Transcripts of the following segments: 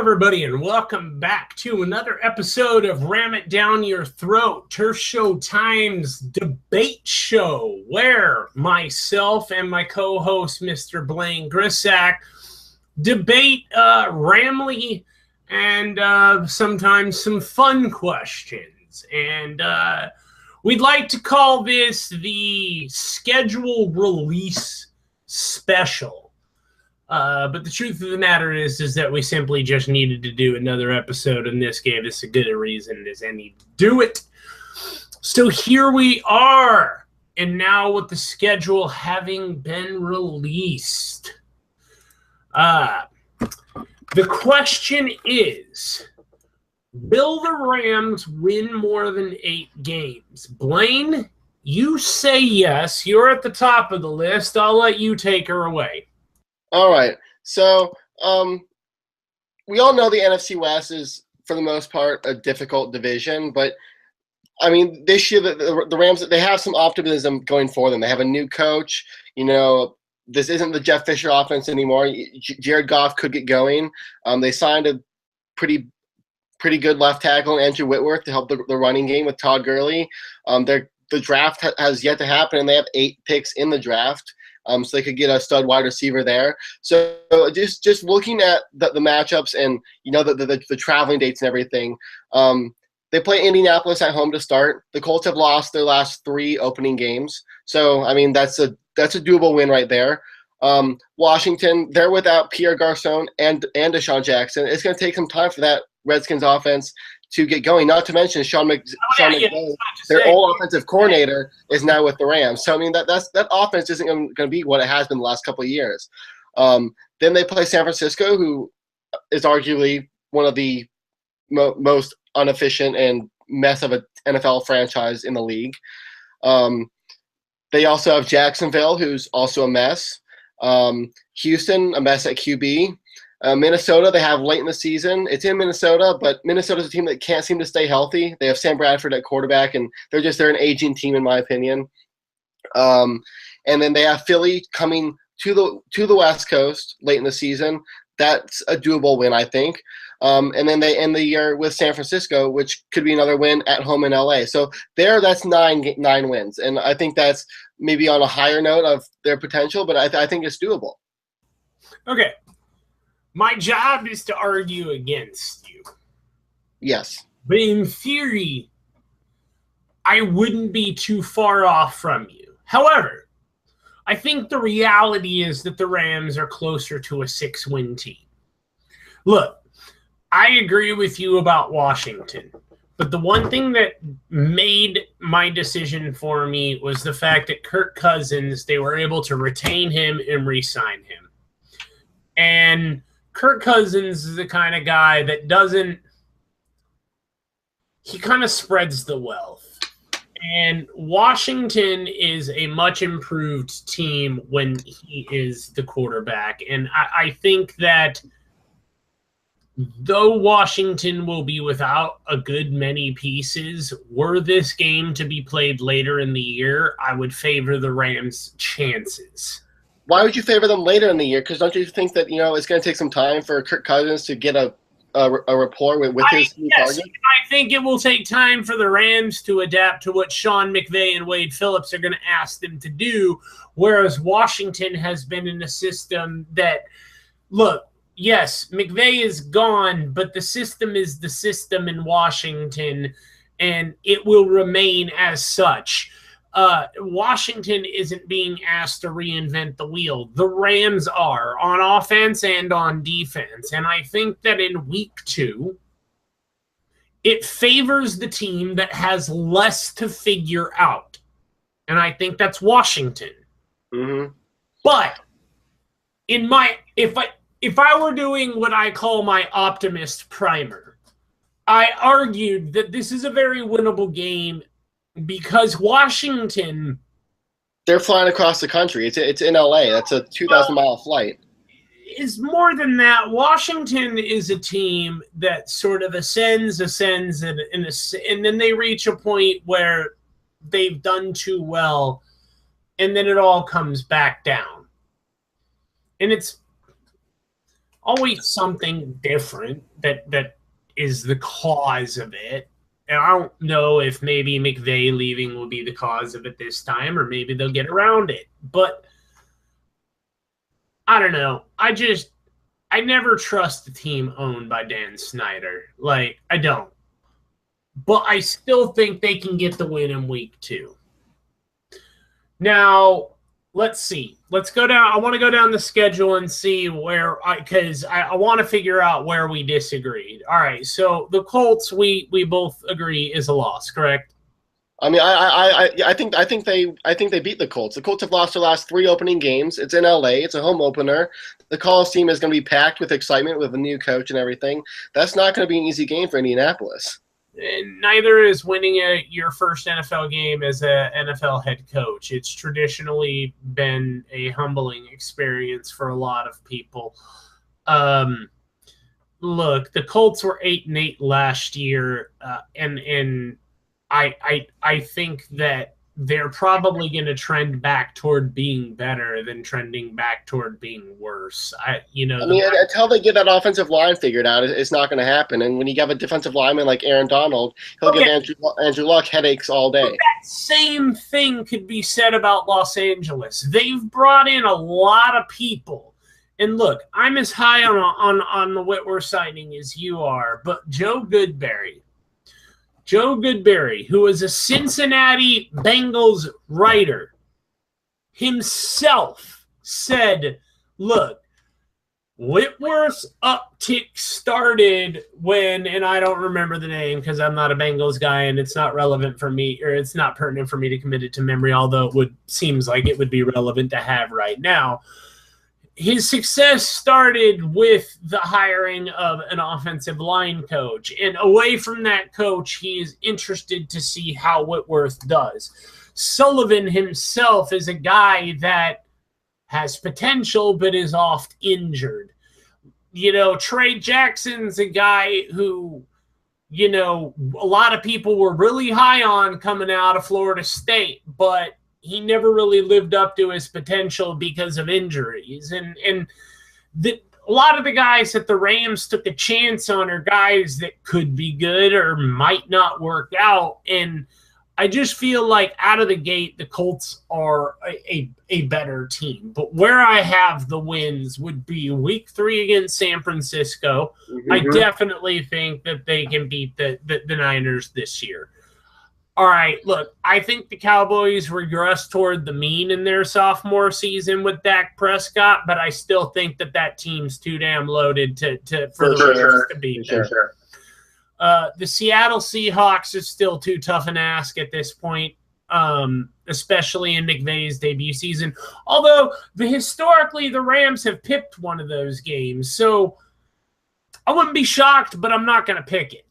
everybody, and welcome back to another episode of Ram It Down Your Throat, TurfShow Times debate show, where myself and my co-host, Mr. Blaine Grissack, debate ramly and sometimes some fun questions. And we'd like to call this the schedule release special. But the truth of the matter is that we simply just needed to do another episode, and this gave us a good a reason as any to do it. So here we are, and now with the schedule having been released, the question is, will the Rams win more than 8 games? Blaine, you say yes. You're at the top of the list. I'll let you take her away. All right. So we all know the NFC West is, for the most part, a difficult division. But, I mean, this year the Rams, they have some optimism going for them. They have a new coach. You know, this isn't the Jeff Fisher offense anymore. Jared Goff could get going. They signed a pretty good left tackle, Andrew Whitworth, to help the running game with Todd Gurley. The draft has yet to happen, and they have 8 picks in the draft. So they could get a stud wide receiver there. So just looking at the matchups and, you know, the traveling dates and everything, they play Indianapolis at home to start. The Colts have lost their last 3 opening games. So, I mean, that's a doable win right there. Washington, they're without Pierre Garçon and Deshaun Jackson. It's going to take some time for that Redskins offense to get going, not to mention Sean McVay, their old offensive coordinator, is now with the Rams. So, I mean, that offense isn't going to be what it has been the last couple of years. Then they play San Francisco, who is arguably one of the most inefficient and mess of an NFL franchise in the league. They also have Jacksonville, who's also a mess. Houston, a mess at QB. Minnesota, they have late in the season. It's in Minnesota, but Minnesota's a team that can't seem to stay healthy. They have Sam Bradford at quarterback, and they're an aging team, in my opinion. And then they have Philly coming to the West Coast late in the season. That's a doable win, I think. And then they end the year with San Francisco, which could be another win at home in LA. So that's nine wins, and I think that's maybe on a higher note of their potential, but I think it's doable. Okay. My job is to argue against you. Yes. But in theory, I wouldn't be too far off from you. However, I think the reality is that the Rams are closer to a 6-win team. Look, I agree with you about Washington, but the one thing that made my decision for me was the fact that Kirk Cousins, they were able to retain him and re-sign him. And Kirk Cousins is the kind of guy that he kind of spreads the wealth. And Washington is a much improved team when he is the quarterback. And I think that though Washington will be without a good many pieces, were this game to be played later in the year, I would favor the Rams' chances. Why would you favor them later in the year? Because don't you think that, you know, it's going to take some time for Kirk Cousins to get a rapport with his new target? I think it will take time for the Rams to adapt to what Sean McVay and Wade Phillips are going to ask them to do, whereas Washington has been in a system that, look, yes, McVay is gone, but the system is the system in Washington, and it will remain as such. Washington isn't being asked to reinvent the wheel. The Rams are, on offense and on defense. And I think that in week 2, it favors the team that has less to figure out. And I think that's Washington. Mm-hmm. But if I were doing what I call my optimist primer, I argued that this is a very winnable game because Washington, they're flying across the country. It's in LA. That's a 2,000-mile flight. Is more than that. Washington is a team that sort of ascends, and then they reach a point where they've done too well, and then it all comes back down. And it's always something different that is the cause of it. And I don't know if maybe McVay leaving will be the cause of it this time, or maybe they'll get around it. But I don't know. I never trust the team owned by Dan Snyder. Like, I don't. But I still think they can get the win in week 2. Now, let's see. Let's go down. I want to go down the schedule and see where because I want to figure out where we disagreed. All right. So the Colts, we both agree is a loss, correct? I mean, I think they beat the Colts. The Colts have lost their last 3 opening games. It's in LA. It's a home opener. The Coliseum is going to be packed with excitement with a new coach and everything. That's not going to be an easy game for Indianapolis. And neither is winning your first NFL game as an NFL head coach. It's traditionally been a humbling experience for a lot of people. Look, the Colts were 8-8 last year, and I think that they're probably going to trend back toward being better than trending back toward being worse. Until they get that offensive line figured out, it's not going to happen. And when you have a defensive lineman like Aaron Donald, he'll give Andrew Luck headaches all day. But that same thing could be said about Los Angeles. They've brought in a lot of people. And look, I'm as high on the Whitworth signing as you are, but Joe Goodberry, who is a Cincinnati Bengals writer, himself said, look, Whitworth's uptick started when, and I don't remember the name because I'm not a Bengals guy and it's not relevant for me, or it's not pertinent for me to commit it to memory, although seems like it would be relevant to have right now. His success started with the hiring of an offensive line coach. And away from that coach, he is interested to see how Whitworth does. Sullivan himself is a guy that has potential but is oft injured. Trey Jackson's a guy who, a lot of people were really high on coming out of Florida State, but he never really lived up to his potential because of injuries. And a lot of the guys that the Rams took a chance on are guys that could be good or might not work out. And I just feel like out of the gate, the Colts are a better team. But where I have the wins would be week 3 against San Francisco. Mm-hmm. I definitely think that they can beat the Niners this year. All right, look, I think the Cowboys regress toward the mean in their sophomore season with Dak Prescott, but I still think that team's too damn loaded for the Rams to beat them. Sure. The Seattle Seahawks is still too tough an ask at this point, especially in McVay's debut season. Although historically the Rams have picked one of those games, so I wouldn't be shocked, but I'm not going to pick it.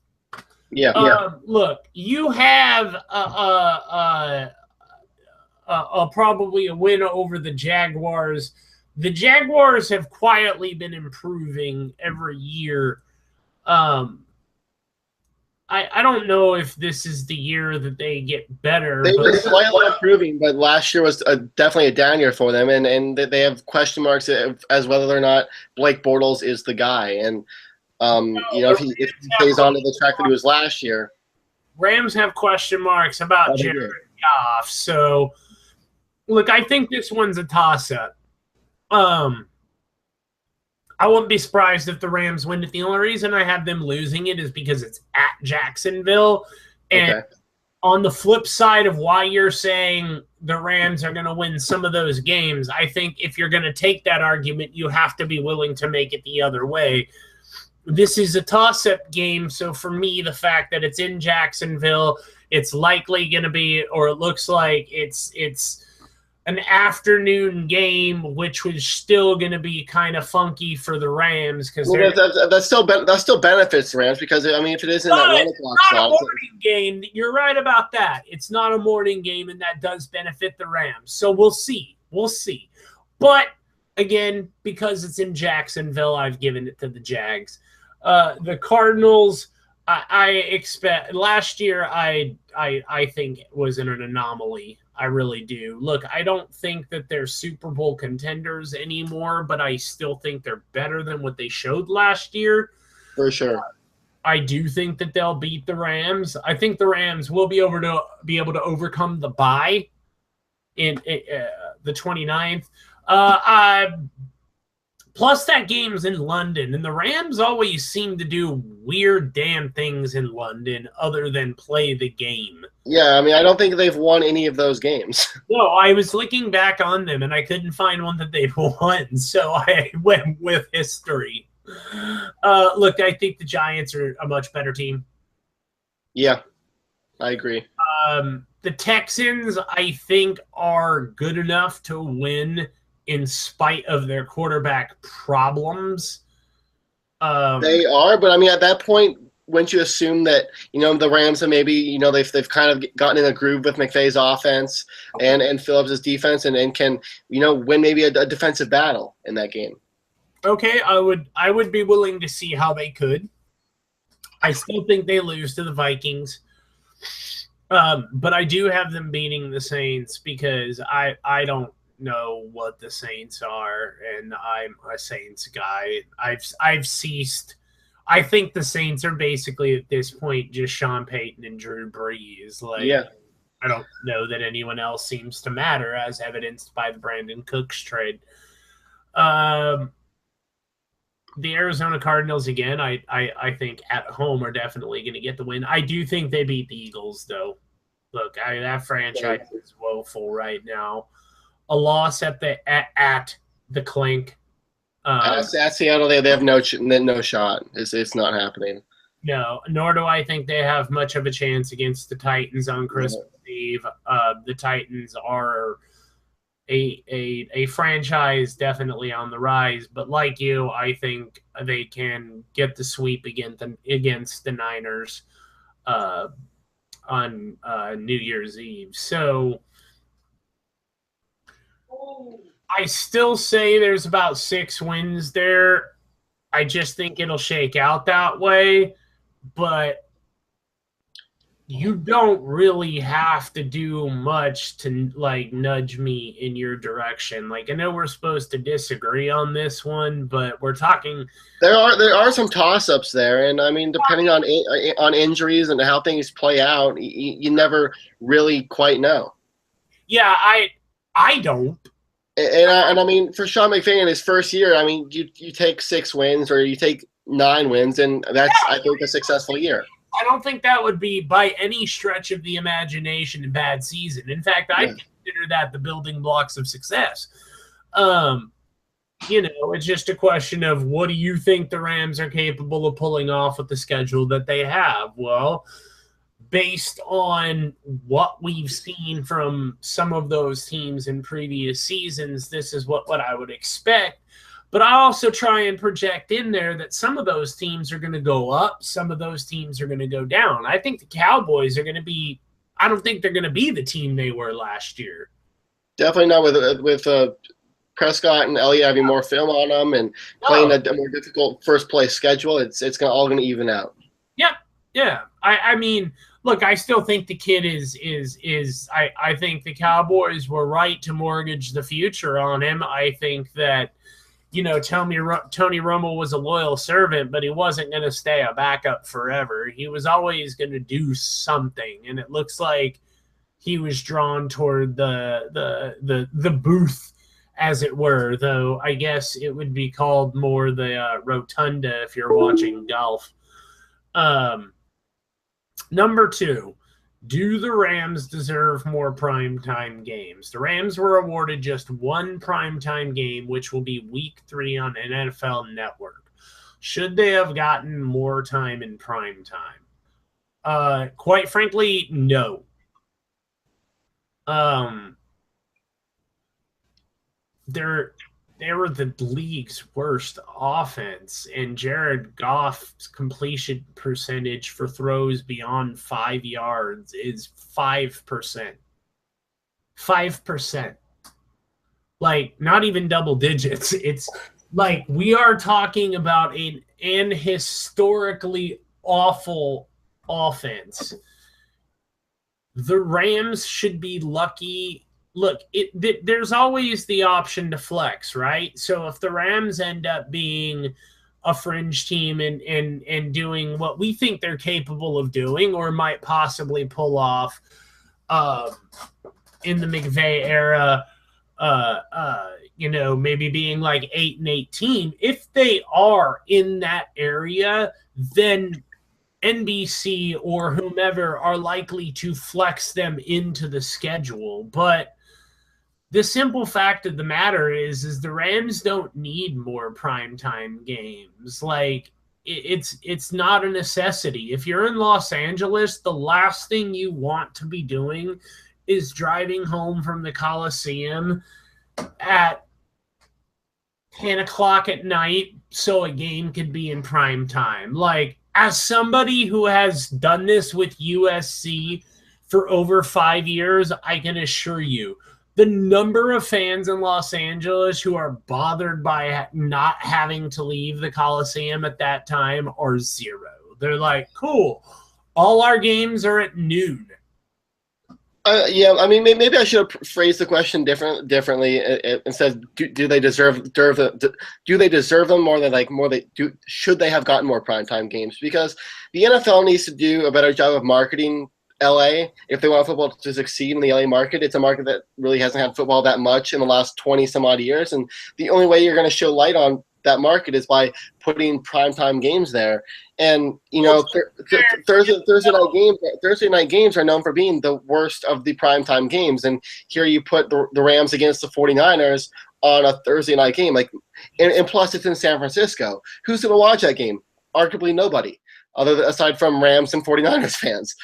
Yeah. Look, you have probably a win over the Jaguars. The Jaguars have quietly been improving every year. I don't know if this is the year that they get better. They've been slightly improving, but last year was definitely a down year for them, and they have question marks as whether or not Blake Bortles is the guy. And if he stays on to the track that he was last year. Rams have question marks about Jared Goff. So, look, I think this one's a toss-up. I wouldn't be surprised if the Rams win it. The only reason I have them losing it is because it's at Jacksonville. And on the flip side of why you're saying the Rams are going to win some of those games, I think if you're going to take that argument, you have to be willing to make it the other way. This is a toss-up game, so for me, the fact that it's in Jacksonville, it's likely going to be, or it looks like it's an afternoon game, which was still going to be kind of funky for the Rams because that still benefits the Rams because if it isn't that 1 o'clock slot, a morning game. You're right about that. It's not a morning game, and that does benefit the Rams. So we'll see. But again, because it's in Jacksonville, I've given it to the Jags. The Cardinals, I expect last year I think it was an anomaly. I really do. Look, I don't think that they're Super Bowl contenders anymore, but I still think they're better than what they showed last year. For sure. I do think that they'll beat the Rams. I think the Rams will be able to overcome the bye in the 29th. Plus, that game's in London, and the Rams always seem to do weird damn things in London other than play the game. Yeah, I mean, I don't think they've won any of those games. No, I was looking back on them, and I couldn't find one that they've won, so I went with history. Look, I think the Giants are a much better team. Yeah, I agree. The Texans, I think, are good enough to win in spite of their quarterback problems. They are, but I mean, at that point, wouldn't you assume that the Rams have maybe they've kind of gotten in a groove with McVay's offense and Phillips' defense and can win maybe a defensive battle in that game? Okay, I would be willing to see how they could. I still think they lose to the Vikings, but I do have them beating the Saints because I don't know what the Saints are, and I'm a Saints guy. I've ceased. I think the Saints are basically at this point just Sean Payton and Drew Brees. Yeah. I don't know that anyone else seems to matter, as evidenced by the Brandon Cooks trade. The Arizona Cardinals, again, I think at home are definitely going to get the win. I do think they beat the Eagles, though. Look, that franchise is woeful right now. A loss at the Clink. At Seattle, they have no shot. It's not happening. No, nor do I think they have much of a chance against the Titans on Christmas Eve. The Titans are a franchise definitely on the rise, but like you, I think they can get the sweep against the Niners on New Year's Eve. So I still say there's about 6 wins there. I just think it'll shake out that way, but you don't really have to do much to nudge me in your direction. I know we're supposed to disagree on this one, but we're talking. There are some toss-ups there, and I mean, depending on injuries and how things play out, you never really quite know. Yeah, I don't. And I mean, for Sean McVay in his first year, I mean, you take 6 wins or you take 9 wins, and that's, I think, a successful year. I don't think that would be by any stretch of the imagination a bad season. In fact, I consider that the building blocks of success. It's just a question of what do you think the Rams are capable of pulling off with the schedule that they have? Well, based on what we've seen from some of those teams in previous seasons, this is what I would expect. But I also try and project in there that some of those teams are going to go up, some of those teams are going to go down. I think the Cowboys are going to be – I don't think they're going to be the team they were last year. Definitely not with Prescott and Elliott having more film on them and playing a more difficult first-place schedule. It's all going to even out. Yep, yeah. I mean – look, I still think the kid I think the Cowboys were right to mortgage the future on him. I think that, Tony Romo was a loyal servant, but he wasn't going to stay a backup forever. He was always going to do something, and it looks like he was drawn toward the booth, as it were, though I guess it would be called more the rotunda if you're watching golf. Number 2, do the Rams deserve more primetime games? The Rams were awarded just one primetime game, which will be Week 3 on NFL Network. Should they have gotten more time in primetime? Quite frankly, no. They were the league's worst offense, and Jared Goff's completion percentage for throws beyond 5 yards is 5%. 5%. Not even double digits. It's we are talking about an historically awful offense. The Rams should be lucky. Look, there's always the option to flex, right? So if the Rams end up being a fringe team and doing what we think they're capable of doing, or might possibly pull off in the McVay era, maybe being like 8-18. If they are in that area, then NBC or whomever are likely to flex them into the schedule. But the simple fact of the matter is the Rams don't need more primetime games. Like, it's not a necessity. If you're in Los Angeles, the last thing you want to be doing is driving home from the Coliseum at 10 o'clock at night so a game could be in prime time. Like, as somebody who has done this with USC for over 5 years, I can assure you the number of fans in Los Angeles who are bothered by not having to leave the Coliseum at that time are zero. They're like, cool, all our games are at noon. Yeah, I mean, maybe I should have phrased the question differently. Instead, do they deserve them more than should they have gotten more primetime games? Because the NFL needs to do a better job of marketing LA if they want football to succeed in the LA market. It's a market that really hasn't had football that much in the last 20 some odd years, and the only way you're going to show light on that market is by putting primetime games there. And Thursday night games are known for being the worst of the primetime games. And here you put the Rams against the 49ers on a Thursday night game, and plus it's in San Francisco. Who's going to watch that game? Arguably nobody, aside from Rams and 49ers fans.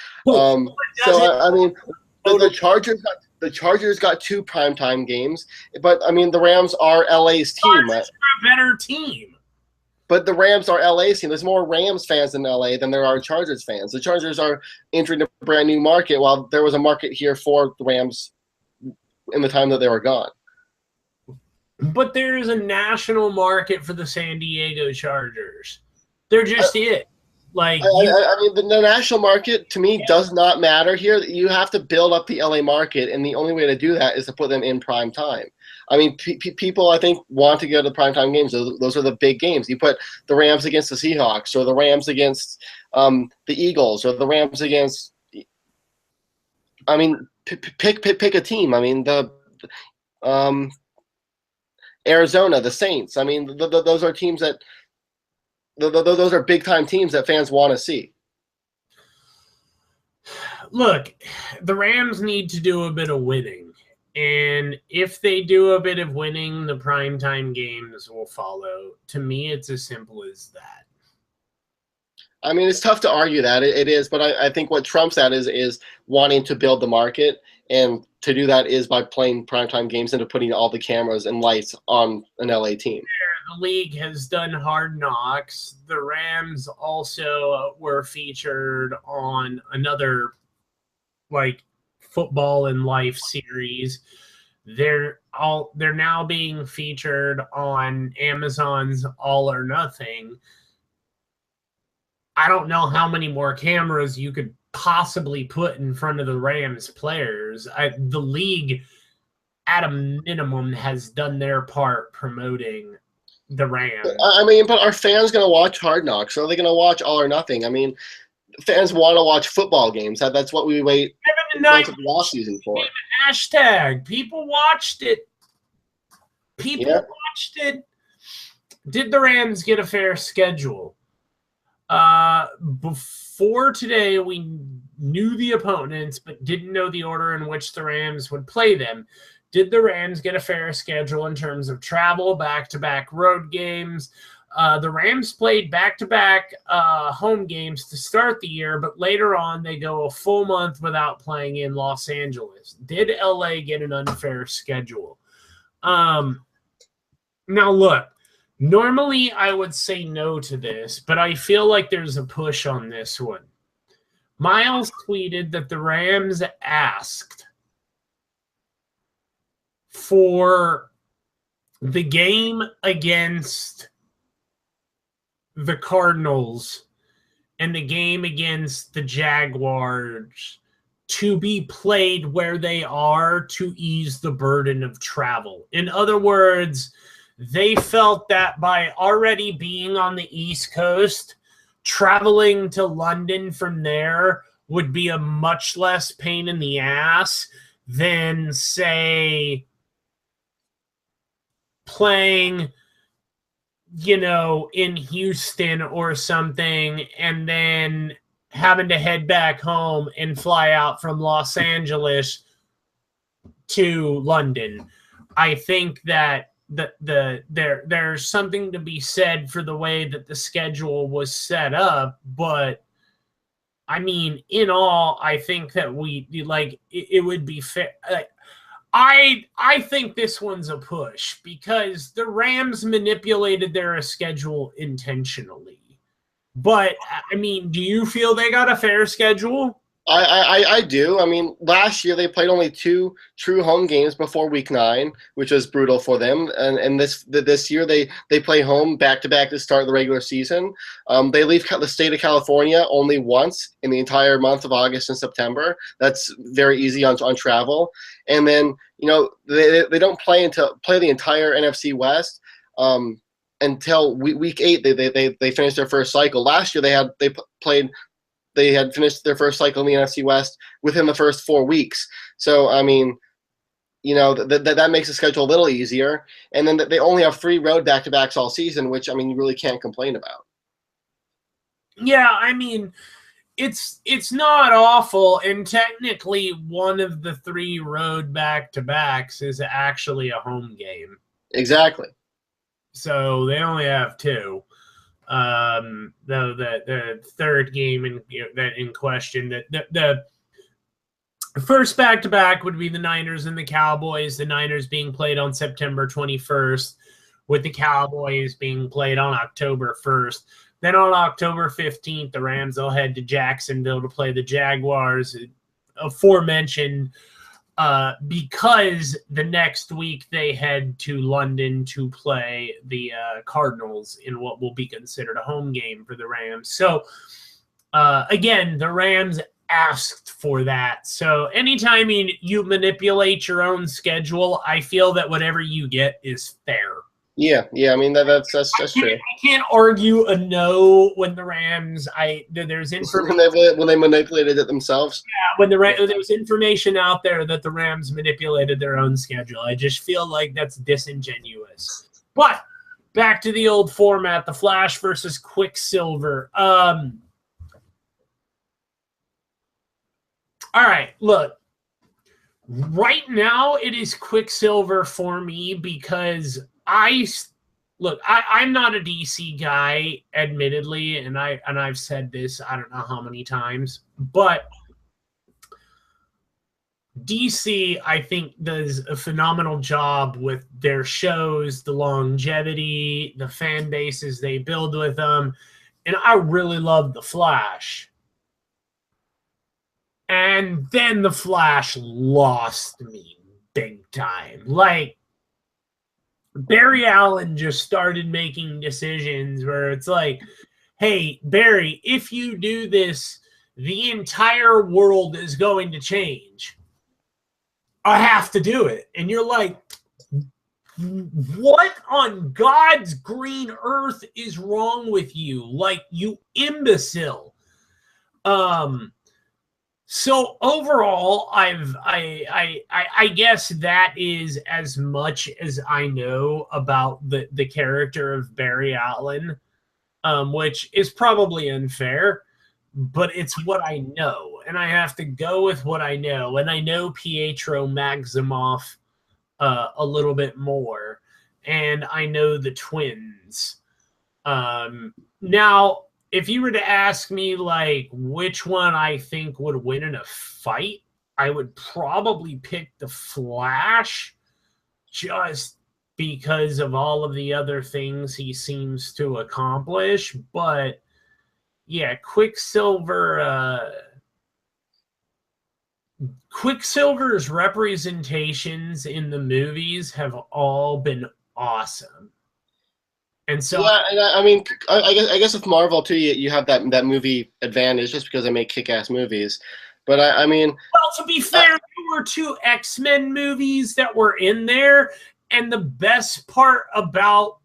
The Chargers got 2 primetime games, but I mean the Rams are LA's team. Chargers are a better team. But the Rams are LA's team. There's more Rams fans in LA than there are Chargers fans. The Chargers are entering a brand new market, while there was a market here for the Rams in the time that they were gone. But there is a national market for the San Diego Chargers. They're just it. Like, I mean, the national market to me does not matter here. You have to build up the LA market, and the only way to do that is to put them in prime time. I mean, people, I think, want to go to the primetime games. Those are the big games. You put the Rams against the Seahawks, or the Rams against the Eagles, or the Rams against. I mean, pick a team. I mean, the Arizona, the Saints. I mean, those are teams that. Those are big time teams that fans want to see. Look, the Rams need to do a bit of winning. And if they do a bit of winning, the primetime games will follow. To me, it's as simple as that. I mean, it's tough to argue that. It is, but I think what trumps that is wanting to build the market. And to do that is by playing primetime games and putting all the cameras and lights on an LA team. The league has done Hard Knocks. The Rams also were featured on another Football in Life series. They're now being featured on Amazon's All or Nothing. I don't know how many more cameras you could possibly put in front of the Rams players. The league, at a minimum, has done their part promoting the Rams. I mean, but are fans going to watch Hard Knocks? Or are they going to watch All or Nothing? I mean, fans want to watch football games. That's what we wait months of the off season for. Hashtag. People watched it. Watched it. Did the Rams get a fair schedule? Before today, we knew the opponents, but didn't know the order in which the Rams would play them. Did the Rams get a fair schedule in terms of travel, back-to-back road games? The Rams played back-to-back home games to start the year, but later on they go a full month without playing in Los Angeles. Did LA get an unfair schedule? Now, look, normally I would say no to this, but I feel like there's a push on this one. Miles tweeted that the Rams asked for the game against the Cardinals and the game against the Jaguars to be played where they are to ease the burden of travel. In other words, they felt that by already being on the East Coast, traveling to London from there would be a much less pain in the ass than, say, playing, in Houston or something, and then having to head back home and fly out from Los Angeles to London. I think that there's something to be said for the way that the schedule was set up, but I mean, in all, I think that it would be fair. I think this one's a push because the Rams manipulated their schedule intentionally. But, I mean, do you feel they got a fair schedule? I do. I mean, last year they played only 2 true home games before Week 9, which was brutal for them. And this year they play home back-to-back to start the regular season. They leave the state of California only once in the entire month of August and September. That's very easy on travel. And then, they don't play the entire NFC West until week 8. They finished their first cycle. Last year they had finished their first cycle in the NFC West within the first 4 weeks. So, I mean, that makes the schedule a little easier. And then they only have 3 road back-to-backs all season, which, I mean, you really can't complain about. Yeah, I mean, it's not awful. And technically, one of the 3 road back-to-backs is actually a home game. Exactly. So they only have 2. Though the third game in question, the first back-to-back would be the Niners and the Cowboys. The Niners being played on September 21st, with the Cowboys being played on October 1st. Then on October 15th, the Rams will head to Jacksonville to play the Jaguars, aforementioned, because the next week they head to London to play the Cardinals in what will be considered a home game for the Rams. So, again, the Rams asked for that. So anytime you manipulate your own schedule, I feel that whatever you get is fair. Yeah. I mean that's true. I can't argue a no when the Rams. There's information when they manipulated it themselves. Yeah, when there was information out there that the Rams manipulated their own schedule. I just feel like that's disingenuous. But back to the old format: the Flash versus Quicksilver. All right, look. Right now, it is Quicksilver for me because I'm not a DC guy, admittedly, and I've said this I don't know how many times, but DC I think does a phenomenal job with their shows, the longevity, the fan bases they build with them, and I really love the Flash. And then the Flash lost me big time. Like, Barry Allen just started making decisions where it's like, hey, Barry, if you do this, the entire world is going to change. I have to do it. And you're like, what on God's green earth is wrong with you? Like, you imbecile. So overall, I guess that is as much as I know about the character of Barry Allen, which is probably unfair, but it's what I know, and I have to go with what I know, and I know Pietro Maximoff a little bit more, and I know the twins. Now, if you were to ask me, like, which one I think would win in a fight, I would probably pick the Flash just because of all of the other things he seems to accomplish. But, yeah, Quicksilver's representations in the movies have all been awesome. And so, yeah, and I mean, I guess with Marvel too, you have that movie advantage just because they make kick-ass movies. But I mean, well, to be fair, there were 2 X-Men movies that were in there, and the best part about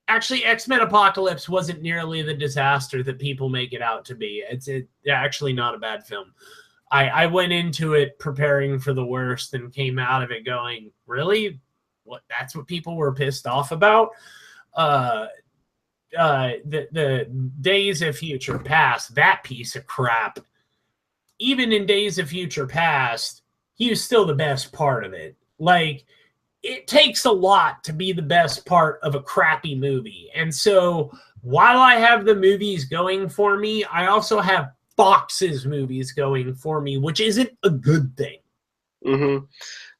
actually X-Men Apocalypse wasn't nearly the disaster that people make it out to be. It's actually not a bad film. I went into it preparing for the worst and came out of it going, really? What? That's what people were pissed off about? The Days of Future Past, that piece of crap, even in Days of Future Past, he was still the best part of it. Like, it takes a lot to be the best part of a crappy movie. And so while I have the movies going for me, I also have Fox's movies going for me, which isn't a good thing. Mm-hmm.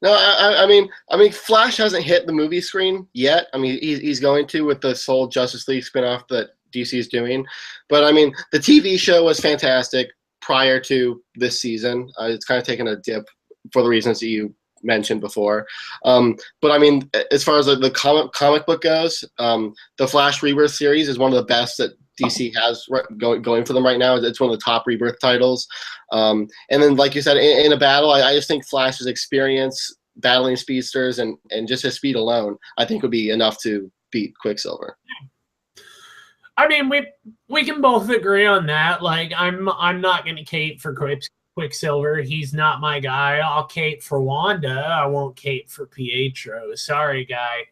No, I mean, Flash hasn't hit the movie screen yet. I mean, he's going to with the whole Justice League spinoff that DC is doing. But I mean, the TV show was fantastic prior to this season. It's kind of taken a dip for the reasons that you mentioned before. But I mean, as far as the comic book goes, the Flash Rebirth series is one of the best that DC has going for them right now. It's one of the top Rebirth titles. And then, like you said, in a battle, I just think Flash's experience battling speedsters and just his speed alone, I think would be enough to beat Quicksilver. I mean, we can both agree on that. Like, I'm not going to cape for Quicksilver. He's not my guy. I'll cape for Wanda. I won't cape for Pietro. Sorry, guy.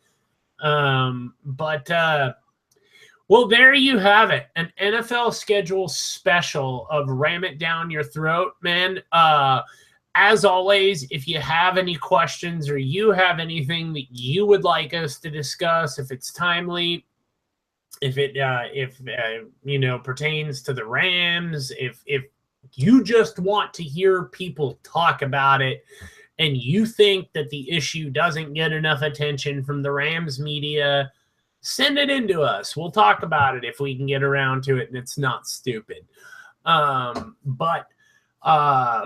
Well, there you have it. An NFL schedule special of Ram It Down Your Throat, man. As always, if you have any questions or you have anything that you would like us to discuss, if it's timely, if it pertains to the Rams, if you just want to hear people talk about it and you think that the issue doesn't get enough attention from the Rams media, send it in to us. We'll talk about it if we can get around to it and it's not stupid. But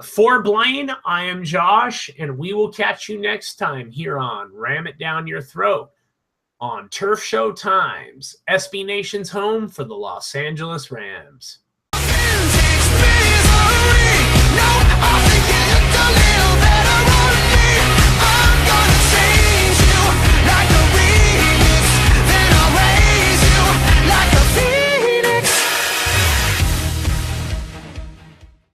for Blaine, I am Josh, and we will catch you next time here on Ram It Down Your Throat on TurfShow Times, SB Nation's home for the Los Angeles Rams.